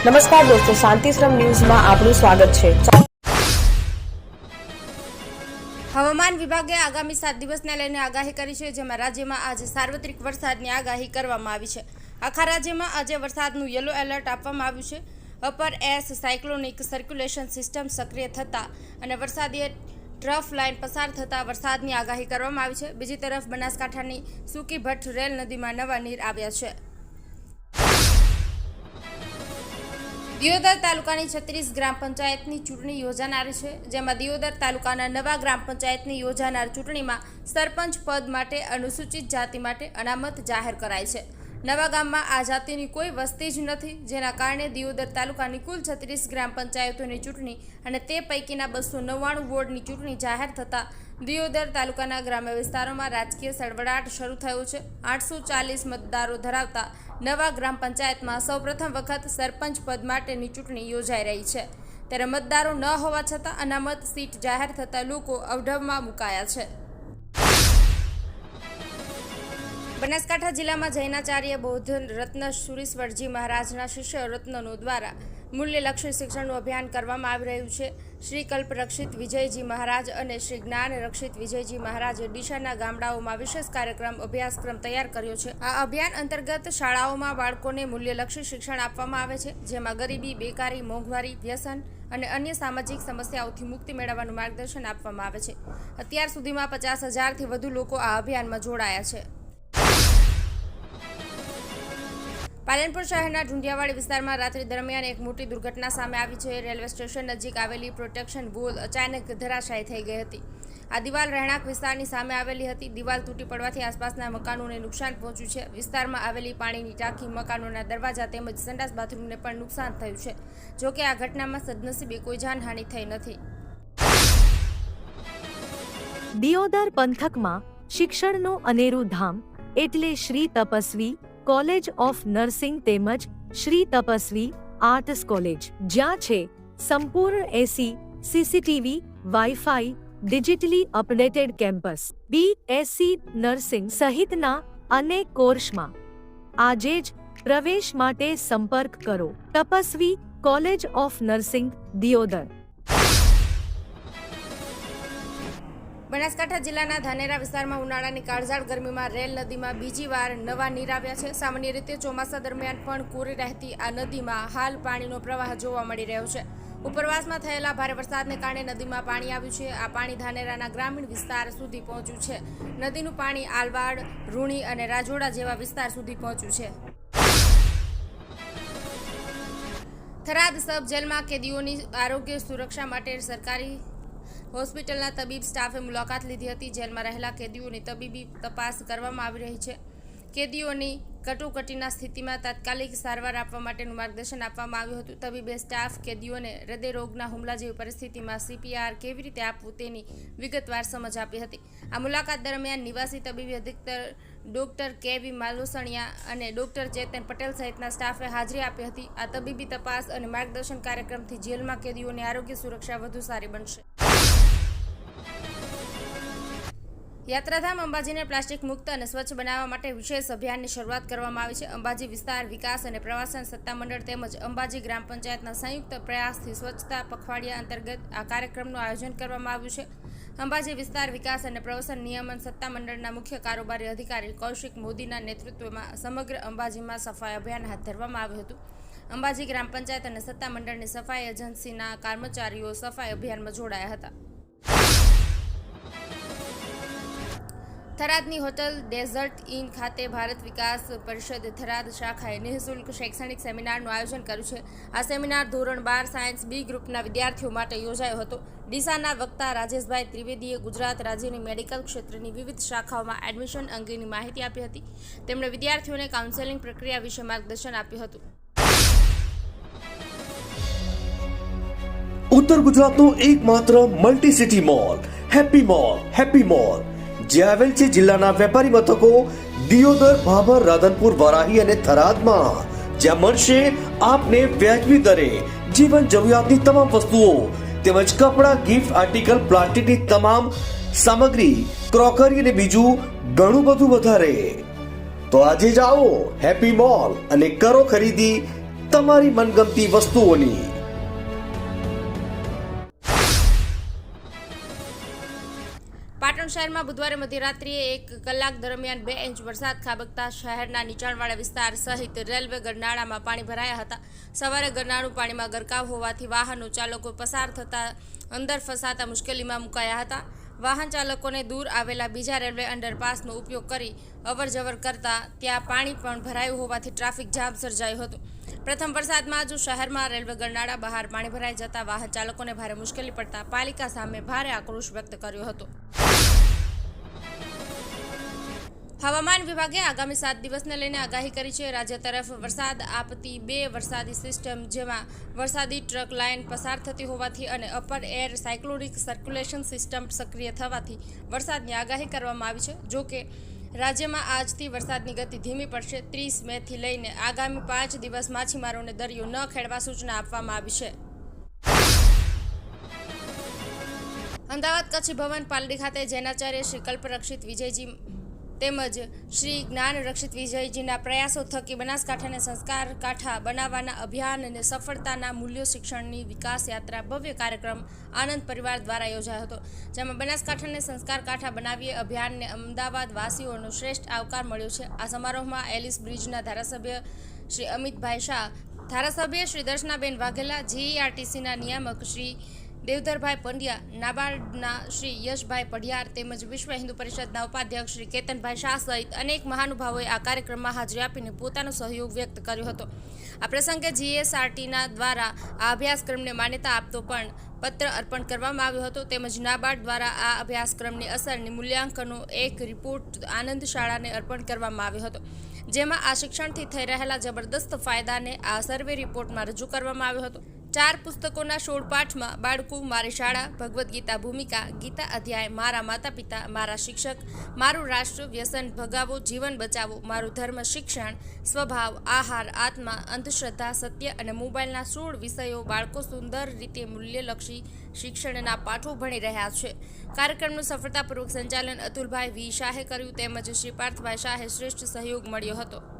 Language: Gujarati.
નમસ્કાર દોસ્તો, શાંતિશ્રમ ન્યૂઝમાં આપનું સ્વાગત છે। હવામાન વિભાગે આગામી 7 દિવસને લઈને આગાહી કરી છે, જેમાં રાજ્યમાં આજે સાર્વત્રિક વરસાદની આગાહી કરવામાં આવી છે। આખા રાજ્યમાં આજે વરસાદનું યલો એલર્ટ આપવામાં આવ્યું છે। Upper S cyclonic circulation system સક્રિય થતાં અને વરસાદી ટ્રફ લાઇન પસાર થતાં વરસાદની આગાહી કરવામાં આવી છે। બીજી તરફ બનાસકાંઠાની સૂકી ભટ્ટ રેલ નદીમાં નવા નીર આવ્યા છે। દિયોદર તાલુકાની 36 ગ્રામ પંચાયતની ચૂંટણી યોજાનાર છે, જેમાં દિયોદર તાલુકાના નવા ગ્રામ પંચાયતની યોજાનાર ચૂંટણીમાં સરપંચ પદ માટે અનુસૂચિત જાતિ માટે અનામત જાહેર કરાઈ છે। નવા ગામમાં આ જાતિની કોઈ વસ્તી જ નથી, જેના કારણે દિયોદર તાલુકાની કુલ 36 ગ્રામ પંચાયતોની ચૂંટણી અને તે પૈકીના 299 વોર્ડની ચૂંટણી જાહેર થતાં દિયોદર તાલુકાના ગ્રામ્ય વિસ્તારોમાં રાજકીય સળવળાટ શરૂ થયો છે। 840 મતદારો ધરાવતા નવા ગ્રામ પંચાયતમાં સૌપ્રથમ વખત સરપંચ પદ માટેની ચૂંટણી યોજાઈ રહી છે, ત્યારે મતદારો ન હોવા છતાં અનામત સીટ જાહેર થતાં લોકો અવઢવમાં મુકાયા છે। બનાસકાંઠા જિલ્લામાં જૈનાચાર્ય બૌદ્ધ રત્ન સુરીશ્વરજી મહારાજના શિષ્ય રત્નનો દ્વારા મૂલ્યલક્ષી શિક્ષણનું અભિયાન કરવામાં આવી રહ્યું છે। શ્રી કલ્પ રક્ષિત વિજયજી મહારાજ અને શ્રી જ્ઞાન રક્ષિત વિજયજી મહારાજે ડીસાના ગામડાઓમાં વિશેષ અભ્યાસક્રમ તૈયાર કર્યો છે। આ અભિયાન અંતર્ગત શાળાઓમાં બાળકોને મૂલ્યલક્ષી શિક્ષણ આપવામાં આવે છે, જેમાં ગરીબી, બેકારી, મોંઘવારી, વ્યસન અને અન્ય સામાજિક સમસ્યાઓથી મુક્તિ મેળવવાનું માર્ગદર્શન આપવામાં આવે છે। અત્યાર સુધીમાં 50,000થી વધુ લોકો આ અભિયાનમાં જોડાયા છે। પાલનપુર શહેરના ઢુંડિયાવાડી વિસ્તારમાં રાત્રિ દરમિયાન એક મોટી દુર્ઘટના સામે આવી છે। રેલવે સ્ટેશન નજીક આવેલી પ્રોટેક્શન વોલ અચાનક ધરાશાયી થઈ ગઈ હતી। આ દિવાલ રહેણાંક વિસ્તારની સામે આવેલી હતી। દિવાલ તૂટી પડવાથી આસપાસના મકાનોને નુકસાન પહોંચ્યું છે। વિસ્તારમાં આવેલી પાણીની ટાંકી, મકાનોના દરવાજા તેમજ સંડાસ બાથરૂમને પણ નુકસાન થયું છે। જોકે આ ઘટનામાં સદનસીબે કોઈ જાનહાનિ થઈ નથી। દિયોદર પંથકમાં શિક્ષણનું અનેરું ધામ એટલે Shri Tapasvi college of nursing તેમજ શ્રી તપસ્વી આર્ટ્સ કોલેજ, જ્યાં છે સંપૂર્ણ AC, CCTV, WiFi, digitally updated campus, BSc nursing સહિતના અનેક કોર્સમાં આજે જ પ્રવેશ માટે સંપર્ક કરો। Tapasvi college of nursing, Deodar. બનાસકાંઠા જિલ્લાના ધાનેરા વિસ્તારમાં ઉનાળાની કાળઝાળ ગરમીમાં રેલ નદીમાં બીજી વાર નવા નીર આવ્યા છે। સામાન્ય રીતે ચોમાસા દરમિયાન પણ કોરી રહેતી આ નદીમાં હાલ પાણીનો પ્રવાહ જોવા મળી રહ્યો છે। ઉપરવાસમાં થયેલા ભારે વરસાદને કારણે નદીમાં પાણી આવ્યું છે। આ પાણી ધાનેરાના ગ્રામીણ વિસ્તાર સુધી પહોંચ્યું છે। નદીનું પાણી આલવાડ, રૂણી અને રાજોડા જેવા વિસ્તાર સુધી પહોંચ્યું છે। થરાદ સબ જેલમાં કેદીઓની આરોગ્ય સુરક્ષા માટે સરકારી હોસ્પિટલના તબીબ સ્ટાફે મુલાકાત લીધી હતી। જેલમાં રહેલા કેદીઓની તબીબી તપાસ કરવામાં આવી રહી છે। કેદીઓની કટોકટીના સ્થિતિમાં તાત્કાલિક સારવાર આપવા માટેનું માર્ગદર્શન આપવામાં આવ્યું હતું। તબીબે સ્ટાફ કેદીઓને હૃદયરોગના હુમલા જેવી પરિસ્થિતિમાં CPR કેવી રીતે આપવું તેની વિગતવાર સમજ આપી હતી। આ મુલાકાત દરમિયાન નિવાસી તબીબી અધિક્ષક ડોક્ટર KV માલોસણિયા અને ડોક્ટર ચેતન પટેલ સહિતના સ્ટાફે હાજરી આપી હતી। આ તબીબી તપાસ અને માર્ગદર્શન કાર્યક્રમથી જેલમાં કેદીઓની આરોગ્ય સુરક્ષા વધુ સારી બનશે। યાત્રાધામ અંબાજીને પ્લાસ્ટિક મુક્ત અને સ્વચ્છ બનાવવા માટે વિશેષ અભિયાનની શરૂઆત કરવામાં આવી છે। અંબાજી વિસ્તાર વિકાસ અને પ્રવાસન સત્તામંડળ તેમજ અંબાજી ગ્રામ પંચાયતના સંયુક્ત પ્રયાસથી સ્વચ્છતા પખવાડિયા અંતર્ગત આ કાર્યક્રમનું આયોજન કરવામાં આવ્યું છે। અંબાજી વિસ્તાર વિકાસ અને પ્રવાસન નિયમન સત્તામંડળના મુખ્ય કારોબારી અધિકારી કૌશિક મોદીના નેતૃત્વમાં સમગ્ર અંબાજીમાં સફાઈ અભિયાન હાથ ધરવામાં આવ્યું હતું। અંબાજી ગ્રામ પંચાયત અને સત્તામંડળની સફાઈ એજન્સીના કર્મચારીઓ સફાઈ અભિયાનમાં જોડાયા હતા। થરાદની હોટલ ડેઝર્ટ ઇન ખાતે ભારત વિકાસ પરિષદ થરાદ શાખાએ નિઃશુલ્ક શૈક્ષણિક સેમિનારનું આયોજન કર્યું છે। આ સેમિનાર ધોરણ 12 સાયન્સ B ગ્રુપના વિદ્યાર્થીઓ માટે યોજાયો હતો। ડીસાના વક્તા રાજેશભાઈ ત્રિવેદીએ ગુજરાત રાજ્યની મેડિકલ ક્ષેત્રની વિવિધ શાખાઓમાં એડમિશન અંગેની માહિતી આપી હતી। તેમણે વિદ્યાર્થીઓને કાઉન્સેલિંગ પ્રક્રિયા વિશે માર્ગદર્શન આપ્યું હતું। ઉત્તર ગુજરાતનો એકમાત્ર multi city mall happy mall જે આવેલ છે જિલ્લાના વેપારી મથકો દિયોદર, ભાભર, રાધનપુર, વરાહી અને થરાદમાં, જ્યાં મળશે આપને વ્યાજબી દરે જીવન જરૂરિયાતની તમામ વસ્તુઓ તેમજ કપડાં, ગિફ્ટ આર્ટિકલ, પ્લાસ્ટિકની તમામ સામગ્રી, ક્રોકરી અને બીજું ઘણું બધું વધારે। તો આજે જાઓ હેપી મોલ અને કરો ખરીદી તમારી મનગમતી વસ્તુઓની. પાટણ શહેરમાં બુધવારે મધ્યરાત્રિએ 1 કલાક દરમિયાન 2 ઇંચ વરસાદ ખાબકતા શહેરના નીચાણવાળા વિસ્તાર સહિત રેલવે ગરનાળામાં પાણી ભરાયા હતા. સવારે ગરનાળું પાણીમાં ગરકાવ હોવાથી વાહનો ચાલકો પસાર થતા અંદર ફસાતા મુશ્કેલીમાં મુકાયા હતા. વાહન ચાલકોને દૂર આવેલા બીજા રેલવે અંડરપાસનો ઉપયોગ કરી અવરજવર કરતા ત્યાં પાણી પણ ભરાયું હોવાથી ટ્રાફિક જામ સર્જાયું હતું. પ્રથમ વરસાદમાં જ શહેરમાં રેલવે ગરનાળા બહાર પાણી ભરાઈ જતા વાહન ચાલકોને ભારે મુશ્કેલી પડતા પાલિકા સામે ભારે આક્રોશ વ્યક્ત કર્યો હતો. હવામાન વિભાગે આગામી 7 દિવસને લઈને આગાહી કરી છે. રાજ્ય તરફ વરસાદ આપતી 2 વરસાદી સિસ્ટમ, જેમાં વરસાદી ટ્રક લાઇન પસાર થતી હોવાથી અને upper air cyclonic circulation system સક્રિય થવાથી વરસાદની આગાહી કરવામાં આવી છે. જો કે રાજ્યમાં આજથી વરસાદની ગતિ ધીમી પડશે. 30 મેથી લઈને આગામી 5 દિવસ માછીમારોને દરિયો ન ખેડવા સૂચના આપવામાં આવી છે. અમદાવાદ કચ્છી ભવન પાલડી ખાતે જૈનાચાર્ય શ્રી કલ્પરક્ષિત વિજયજી તેમજ શ્રી જ્ઞાન રક્ષિત વિજયજીના પ્રયાસો થકી બનાસકાંઠાને સંસ્કાર કાંઠા બનાવવાના અભિયાન અને સફળતાના મૂલ્યો શિક્ષણની વિકાસ યાત્રા ભવ્ય કાર્યક્રમ આનંદ પરિવાર દ્વારા યોજાયો હતો. જેમાં બનાસકાંઠાને સંસ્કાર કાંઠા બનાવીએ અભિયાનને અમદાવાદ વાસીઓનો શ્રેષ્ઠ આવકાર મળ્યો છે. આ સમારોહમાં એલિસ બ્રિજના ધારાસભ્ય શ્રી અમિતભાઈ શાહ, ધારાસભ્ય શ્રી દર્શનાબેન વાઘેલા, જીઈઆરટીસીના નિયામક શ્રી દેવધરભાઈ પંડ્યા, નાબાર્ડના શ્રી યશભાઈ પઢિયાર તેમજ વિશ્વ હિન્દુ પરિષદના ઉપાધ્યક્ષ શ્રી કેતનભાઈ શાહ સહિત અનેક મહાનુભાવોએ આ કાર્યક્રમમાં હાજરી આપીને પોતાનો સહયોગ વ્યક્ત કર્યો હતો. આ પ્રસંગે જીએસઆરટીના દ્વારા આ અભ્યાસક્રમને માન્યતા આપતો પણ પત્ર અર્પણ કરવામાં આવ્યો હતો. તેમજ નાબાર્ડ દ્વારા આ અભ્યાસક્રમની અસરની મૂલ્યાંકનનો એક રિપોર્ટ આનંદ શાળાને અર્પણ કરવામાં આવ્યો હતો. જેમાં આ શિક્ષણથી થઈ રહેલા જબરદસ્ત ફાયદાને આ સર્વે રિપોર્ટમાં રજૂ કરવામાં આવ્યો હતો. 4 પુસ્તકોના 16 પાઠમાં બાળકો, મારી શાળા, ભગવદ્ ગીતા ભૂમિકા, ગીતા અધ્યાય, મારા માતા પિતા, મારા શિક્ષક, મારું રાષ્ટ્ર, વ્યસન ભગાવો, જીવન બચાવો, મારું ધર્મ, શિક્ષણ, સ્વભાવ, આહાર, આત્મા, અંધશ્રદ્ધા, સત્ય અને મોબાઈલના 16 વિષયો બાળકો સુંદર રીતે મૂલ્યલક્ષી શિક્ષણના પાઠો ભણી રહ્યા છે. કાર્યક્રમનું સફળતાપૂર્વક સંચાલન અતુલભાઈ વી શાહે કર્યું તેમજ શ્રી પાર્થભાઈ શાહે શ્રેષ્ઠ સહયોગ મળ્યો હતો.